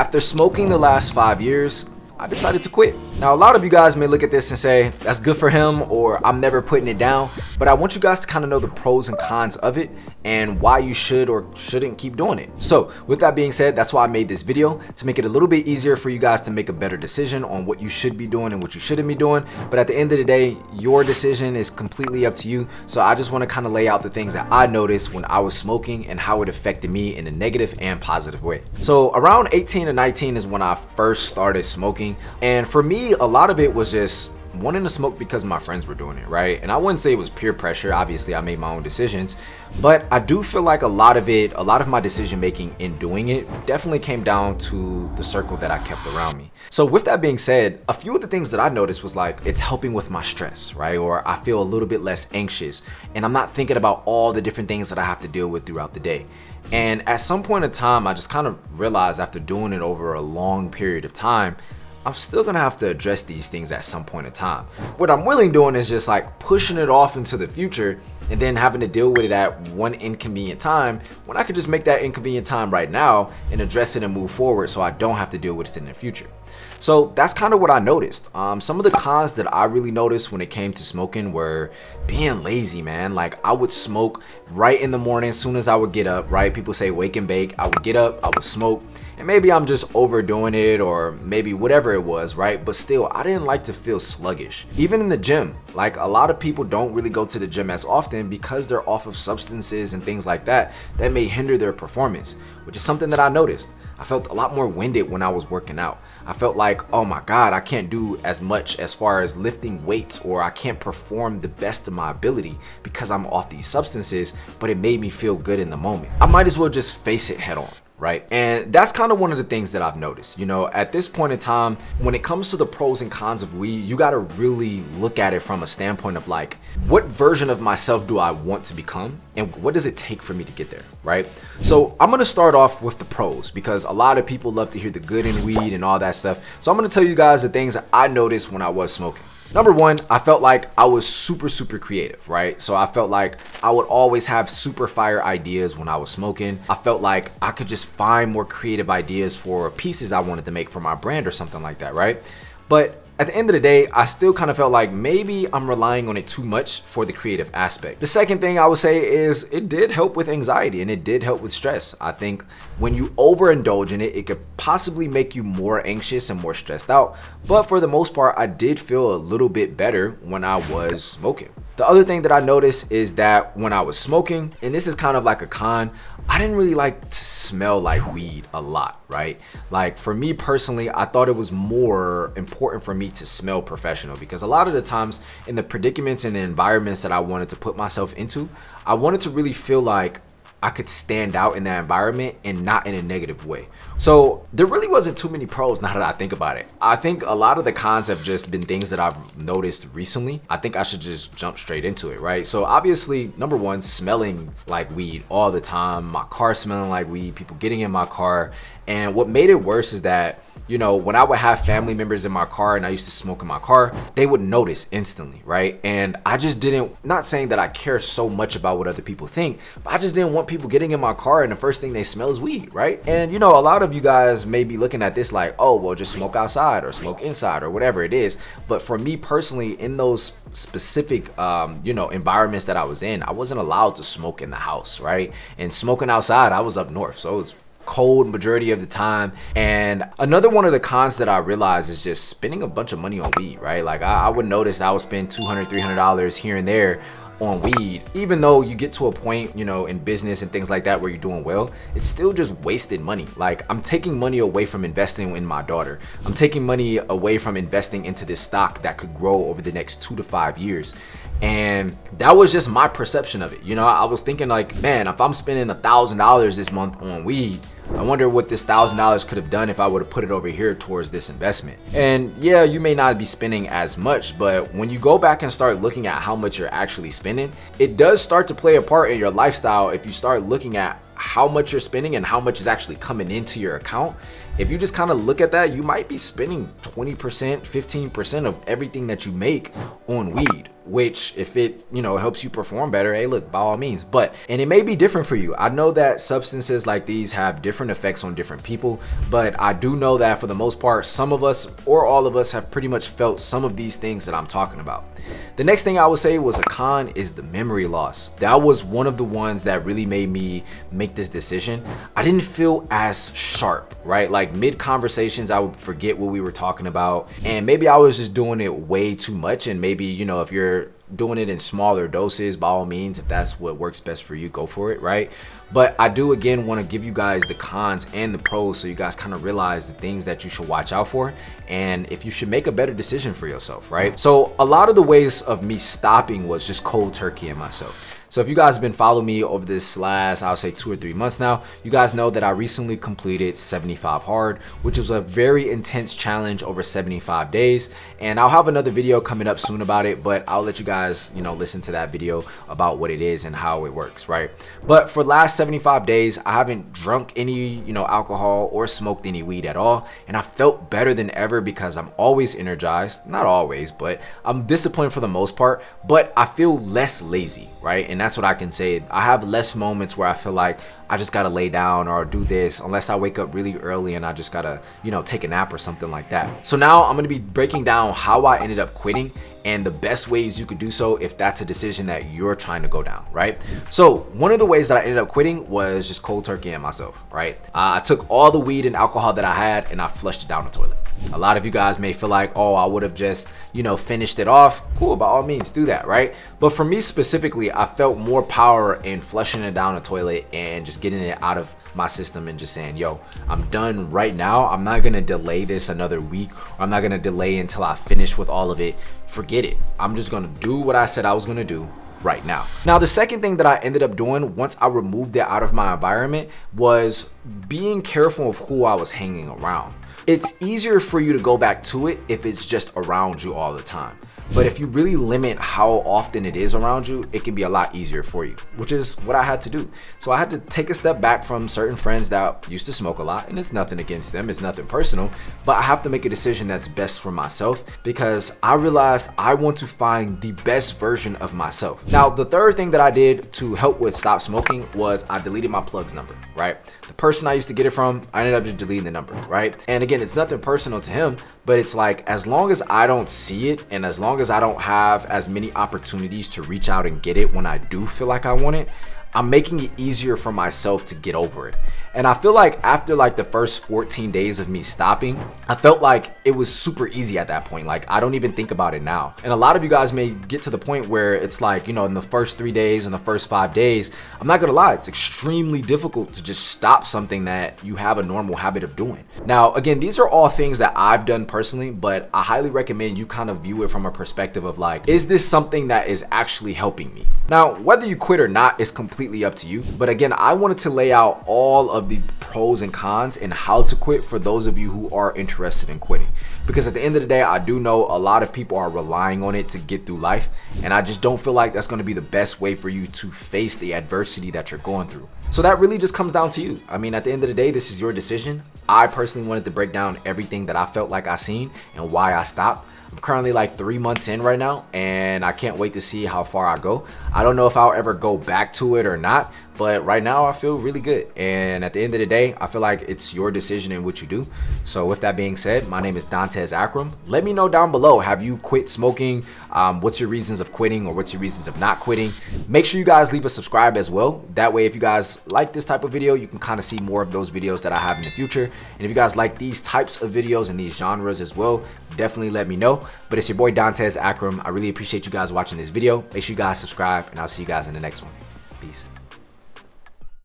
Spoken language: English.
After smoking the last 5 years, I decided to quit. Now, a lot of you guys may look at this and say, that's good for him, or I'm never putting it down, but I want you guys to kind of know the pros and cons of it and why you should or shouldn't keep doing it. So with that being said, that's why I made this video, to make it a little bit easier for you guys to make a better decision on what you should be doing and what you shouldn't be doing. But at the end of the day, your decision is completely up to you. So I just want to kind of lay out the things that I noticed when I was smoking and how it affected me in a negative and positive way. So around 18 to 19 is when I first started smoking. And for me, a lot of it was just wanting to smoke because my friends were doing it, right? And I wouldn't say it was peer pressure. Obviously, I made my own decisions, but I do feel like a lot of my decision making in doing it definitely came down to the circle that I kept around me. So with that being said, a few of the things that I noticed was like, it's helping with my stress, right? Or I feel a little bit less anxious and I'm not thinking about all the different things that I have to deal with throughout the day. And at some point in time, I just kind of realized after doing it over a long period of time, I'm still gonna have to address these things at some point in time. What I'm willing doing is just like pushing it off into the future and then having to deal with it at one inconvenient time when I could just make that inconvenient time right now and address it and move forward so I don't have to deal with it in the future. So that's kind of what I noticed. Some of the cons that I really noticed when it came to smoking were being lazy, man. Like I would smoke right in the morning as soon as I would get up, right? People say wake and bake. I would get up, I would smoke. And maybe I'm just overdoing it or maybe whatever it was, right? But still, I didn't like to feel sluggish. Even in the gym, like a lot of people don't really go to the gym as often because they're off of substances and things like that that may hinder their performance, which is something that I noticed. I felt a lot more winded when I was working out. I felt like, oh my God, I can't do as much as far as lifting weights, or I can't perform the best of my ability because I'm off these substances, but it made me feel good in the moment. I might as well just face it head on. Right? And that's kind of one of the things that I've noticed. You know, at this point in time, when it comes to the pros and cons of weed, you got to really look at it from a standpoint of like, what version of myself do I want to become? And what does it take for me to get there? Right? So I'm going to start off with the pros because a lot of people love to hear the good in weed and all that stuff. So I'm going to tell you guys the things that I noticed when I was smoking. Number one, I felt like I was super creative, right? So I felt like I would always have super fire ideas when I was smoking. I felt like I could just find more creative ideas for pieces I wanted to make for my brand or something like that, right? But at the end of the day, I still kind of felt like maybe I'm relying on it too much for the creative aspect. The second thing I would say is it did help with anxiety and it did help with stress. I think when you overindulge in it, it could possibly make you more anxious and more stressed out. But for the most part, I did feel a little bit better when I was smoking. The other thing that I noticed is that when I was smoking, and this is kind of like a con, I didn't really like to smell like weed a lot, right? Like for me personally, I thought it was more important for me to smell professional because a lot of the times in the predicaments and the environments that I wanted to put myself into, I wanted to really feel like I could stand out in that environment and not in a negative way. So there really wasn't too many pros now that I think about it. I think a lot of the cons have just been things that I've noticed recently. I think I should just jump straight into it, right? So obviously, number one, smelling like weed all the time, my car smelling like weed, people getting in my car. And what made it worse is that, you know, when I would have family members in my car and I used to smoke in my car, they would notice instantly, right? And I just didn't, not saying that I care so much about what other people think, but I just didn't want people getting in my car and the first thing they smell is weed, right? And you know, a lot of you guys may be looking at this like, oh, well, just smoke outside or smoke inside or whatever it is. But for me personally, in those specific you know, environments that I was in, I wasn't allowed to smoke in the house, right? And smoking outside, I was up north, so it was cold majority of the time. And another one of the cons that I realized is just spending a bunch of money on weed, right? Like I would notice that I would spend $200-$300 here and there on weed, even though you get to a point, you know, in business and things like that where you're doing well, it's still just wasted money. Like I'm taking money away from investing in my daughter. I'm taking money away from investing into this stock that could grow over the next 2 to 5 years. And that was just my perception of it. You know, I was thinking like, man, if I'm spending $1,000 this month on weed, I wonder what this $1,000 could have done if I would have put it over here towards this investment. And yeah, you may not be spending as much, but when you go back and start looking at how much you're actually spending, it does start to play a part in your lifestyle if you start looking at how much you're spending and how much is actually coming into your account. if you just kind of look at that, you might be spending 20%, 15% of everything that you make on weed, which if it, helps you perform better, hey, look, by all means. And it may be different for you. I know that substances like these have different effects on different people, but I do know that for the most part, some of us or all of us have pretty much felt some of these things that I'm talking about. The next thing I would say was a con is the memory loss. That was one of the ones that really made me make this decision. I didn't feel as sharp, right? Like mid conversations, I would forget what we were talking about, and maybe I was just doing it way too much. And maybe, if you're doing it in smaller doses, by all means, if that's what works best for you, go for it, right? But I do again want to give you guys the cons and the pros so you guys kind of realize the things that you should watch out for and if you should make a better decision for yourself, right? So a lot of the ways of me stopping was just cold turkey in myself. So if you guys have been following me over this last, I'll say 2 or 3 months now, you guys know that I recently completed 75 hard, which was a very intense challenge over 75 days. And I'll have another video coming up soon about it, but I'll let you guys, listen to that video about what it is and how it works, right? But for the last 75 days, I haven't drunk any, alcohol or smoked any weed at all. And I felt better than ever because I'm always energized, not always, but I'm disciplined for the most part, but I feel less lazy, right? And that's what I can say. I have less moments where I feel like I just gotta lay down or do this unless I wake up really early and I just gotta, take a nap or something like that. So now I'm gonna be breaking down how I ended up quitting and the best ways you could do so if that's a decision that you're trying to go down, right? So one of the ways that I ended up quitting was just cold turkey in myself, right? I took all the weed and alcohol that I had and I flushed it down the toilet. A lot of you guys may feel like, oh, I would have just, finished it off. Cool, by all means, do that, right? But for me specifically, I felt more power in flushing it down the toilet and just getting it out of my system and just saying, yo, I'm done right now. I'm not gonna delay this another week, or I'm not gonna delay until I finish with all of it. Forget it. I'm just gonna do what I said I was gonna do right now. Now, the second thing that I ended up doing once I removed it out of my environment was being careful of who I was hanging around. It's easier for you to go back to it if it's just around you all the time. But if you really limit how often it is around you, it can be a lot easier for you, which is what I had to do. So I had to take a step back from certain friends that used to smoke a lot, and it's nothing against them, it's nothing personal, but I have to make a decision that's best for myself because I realized I want to find the best version of myself. Now, the third thing that I did to help with stop smoking was I deleted my plug's number, right? The person I used to get it from, I ended up just deleting the number, right? And again, it's nothing personal to him, but it's like, as long as I don't see it and as long as I don't have as many opportunities to reach out and get it when I do feel like I want it, I'm making it easier for myself to get over it. And I feel like after like the first 14 days of me stopping, I felt like it was super easy at that point. Like I don't even think about it now. And a lot of you guys may get to the point where it's like, in the first 3 days and the first 5 days, I'm not gonna lie, it's extremely difficult to just stop something that you have a normal habit of doing. Now, again, these are all things that I've done personally, but I highly recommend you kind of view it from a perspective of like, is this something that is actually helping me? Now, whether you quit or not is completely up to you. But again, I wanted to lay out all of the pros and cons and how to quit for those of you who are interested in quitting. Because at the end of the day, I do know a lot of people are relying on it to get through life. And I just don't feel like that's going to be the best way for you to face the adversity that you're going through. So that really just comes down to you. I mean, at the end of the day, this is your decision. I personally wanted to break down everything that I felt like I seen and why I stopped. I'm currently like 3 months in right now, and I can't wait to see how far I go. I don't know if I'll ever go back to it or not, but right now I feel really good. And at the end of the day, I feel like it's your decision in what you do. So with that being said, my name is Dontez Akram. Let me know down below, have you quit smoking? What's your reasons of quitting, or what's your reasons of not quitting? Make sure you guys leave a subscribe as well. That way, if you guys like this type of video, you can kind of see more of those videos that I have in the future. And if you guys like these types of videos and these genres as well, definitely let me know. But it's your boy Dontez Akram. I really appreciate you guys watching this video. Make sure you guys subscribe, and I'll see you guys in the next one. Peace.